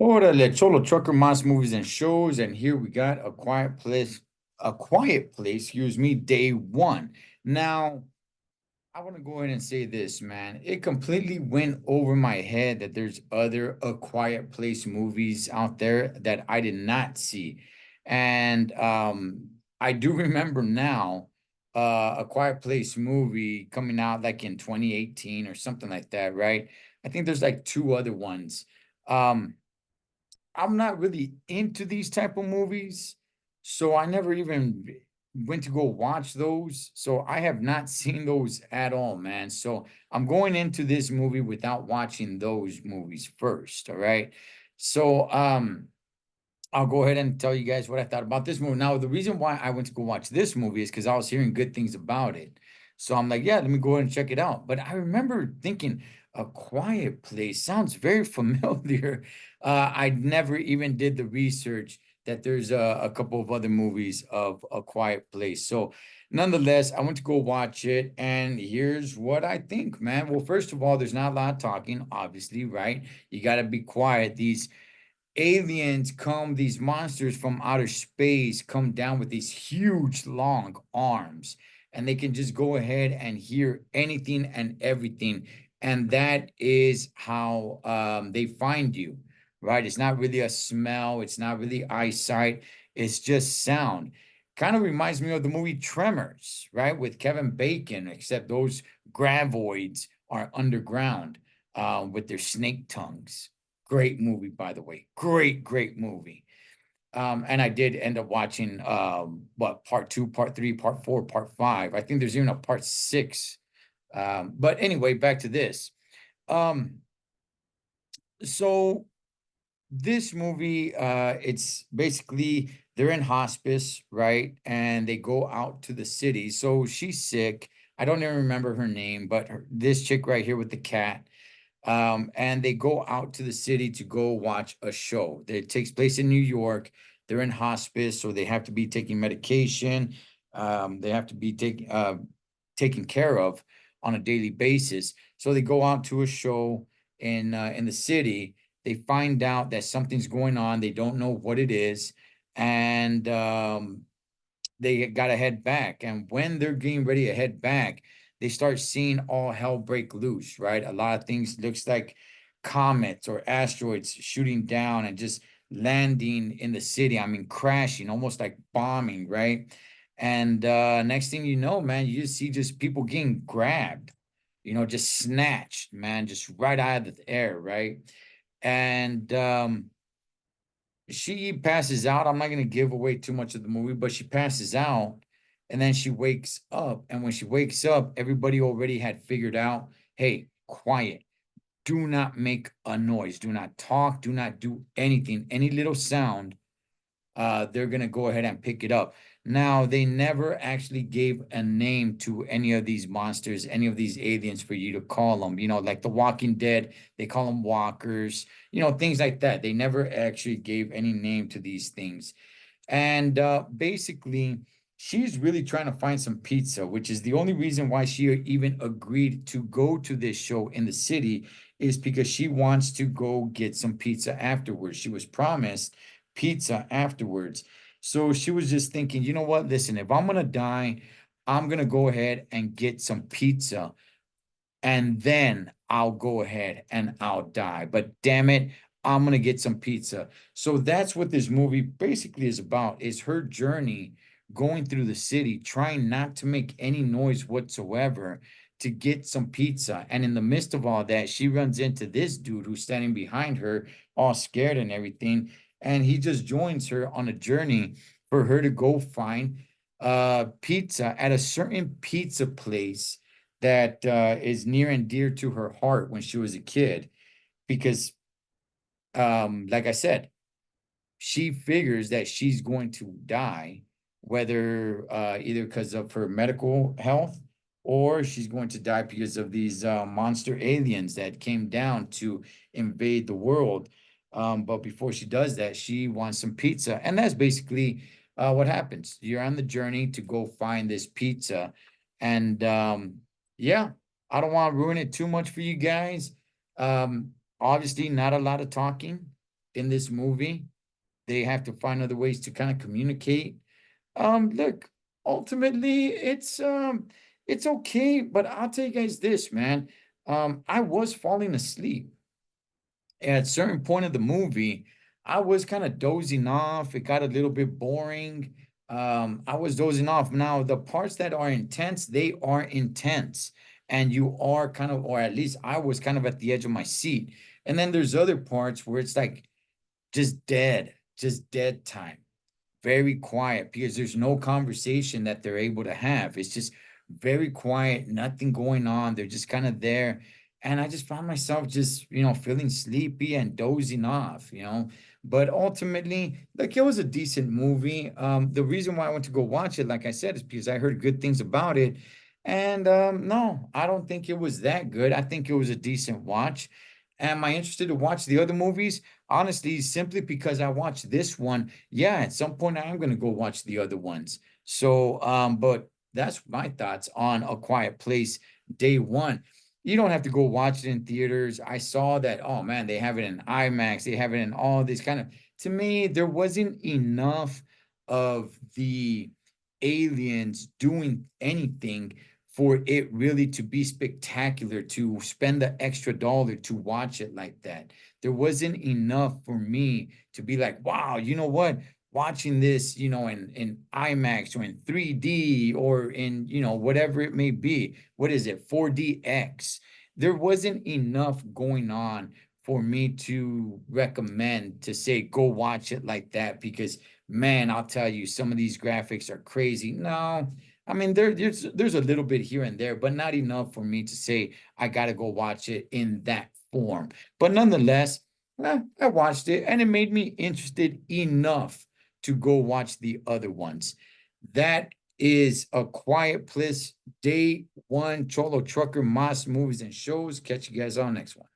Órale, Cholo Trucker Mas Movies and Shows, and here we got A Quiet Place, excuse me, day one. Now, I want to go ahead and say this, man. It completely went over my head that there's other A Quiet Place movies out there that I did not see. And I do remember now A Quiet Place movie coming out like in 2018 or something like that, right? I think there's like two other ones. Um, I'm not really into these type of movies, so I never even went to go watch those. So I have not seen those at all, man. So I'm going into this movie without watching those movies first, all right? So I'll go ahead and tell you guys what I thought about this movie. Now, the reason why I went to go watch this movie is because I was hearing good things about it. So I'm like, yeah, let me go ahead and check it out. But I remember thinking, A Quiet Place sounds very familiar. I never even did the research that there's a couple of other movies of A Quiet Place. So nonetheless, I went to go watch it, and here's what I think, man. Well, first of all, there's not a lot of talking, obviously, right? You got to be quiet. These aliens come, these monsters from outer space come down with these huge long arms, and they can just go ahead and hear anything and everything. And that is how they find you, right? It's not really a smell, it's not really eyesight, it's just sound. Kind of reminds me of the movie Tremors, right? With Kevin Bacon, except those gravoids are underground with their snake tongues. Great movie, by the way. Great movie. And I did end up watching what, part two, part three, part four, part five. I think there's even a part six. But anyway, back to this. Um, so this movie, it's basically they're in hospice, right? And they go out to the city. So she's sick. I don't even remember her name, but this chick right here with the cat, and they go out to the city to go watch a show. It takes place in New York. They're in hospice, so they have to be taking medication. They have to be taken care of on a daily basis. So they go out to a show in the city. They find out that something's going on. They don't know what it is, and they got to head back. And when they're getting ready to head back, they start seeing all hell break loose, right? A lot of things looks like comets or asteroids shooting down and just landing in the city. I mean, crashing, almost like bombing, right? And next thing you know, man, you just see just people getting grabbed, just snatched, man, just right out of the air, right? And she passes out. I'm not going to give away too much of the movie, but she passes out and then she wakes up. And when she wakes up, everybody already had figured out, hey, quiet. Do not make a noise. Do not talk. Do not do anything. Any little sound, they're going to go ahead and pick it up. Now, they never actually gave a name to any of these monsters, any of these aliens for you to call them, like The Walking Dead, they call them walkers, things like that. They never actually gave any name to these things. And basically, she's really trying to find some pizza, which is the only reason why she even agreed to go to this show in the city, is because she wants to go get some pizza afterwards. She was promised pizza afterwards. So she was just thinking, you know what? Listen, if I'm going to die, I'm going to go ahead and get some pizza and then I'll go ahead and I'll die. But damn it, I'm gonna get some pizza. So that's what this movie basically is about, is her journey going through the city, trying not to make any noise whatsoever to get some pizza. And in the midst of all that, she runs into this dude who's standing behind her, all scared and everything. And he just joins her on a journey for her to go find pizza at a certain pizza place that is near and dear to her heart when she was a kid, because like I said, she figures that she's going to die, whether either because of her medical health or she's going to die because of these monster aliens that came down to invade the world. But before she does that, she wants some pizza. And that's basically what happens. You're on the journey to go find this pizza. And yeah, I don't want to ruin it too much for you guys. Obviously, not a lot of talking. in this movie. They have to find other ways to kind of communicate. Look, ultimately, it's okay, but I'll tell you guys this, man. I was falling asleep at a certain point of the movie. I was kind of dozing off. It got a little bit boring. I was dozing off. Now, the parts that are intense, they are intense. And you are kind of, or at least I was kind of at the edge of my seat. And then there's other parts where it's like just dead time, very quiet because there's no conversation that they're able to have. It's just very quiet, nothing going on. They're just kind of there. And I just found myself just, feeling sleepy and dozing off. But ultimately, like, it was a decent movie. The reason why I went to go watch it, like I said, is because I heard good things about it. And no, I don't think it was that good. I think it was a decent watch. Am I interested to watch the other movies? Honestly, simply because I watched this one, yeah, at some point I am going to go watch the other ones. So, but that's my thoughts on A Quiet Place day one. You don't have to go watch it in theaters. I saw that, oh man, they have it in IMAX, they have it in all this kind of, to me, there wasn't enough of the aliens doing anything for it really to be spectacular, to spend the extra dollar to watch it like that. There wasn't enough for me to be like, wow, you know what? Watching this, in IMAX or in 3D or in, whatever it may be. What is it? 4DX. There wasn't enough going on for me to recommend to say go watch it like that because man, I'll tell you, some of these graphics are crazy. No, I mean there's a little bit here and there, but not enough for me to say I gotta go watch it in that form. But nonetheless, I watched it and it made me interested enough to go watch the other ones. That is A Quiet Place, day one, Cholo Trucker, M.A.S. movies and shows. Catch you guys on next one.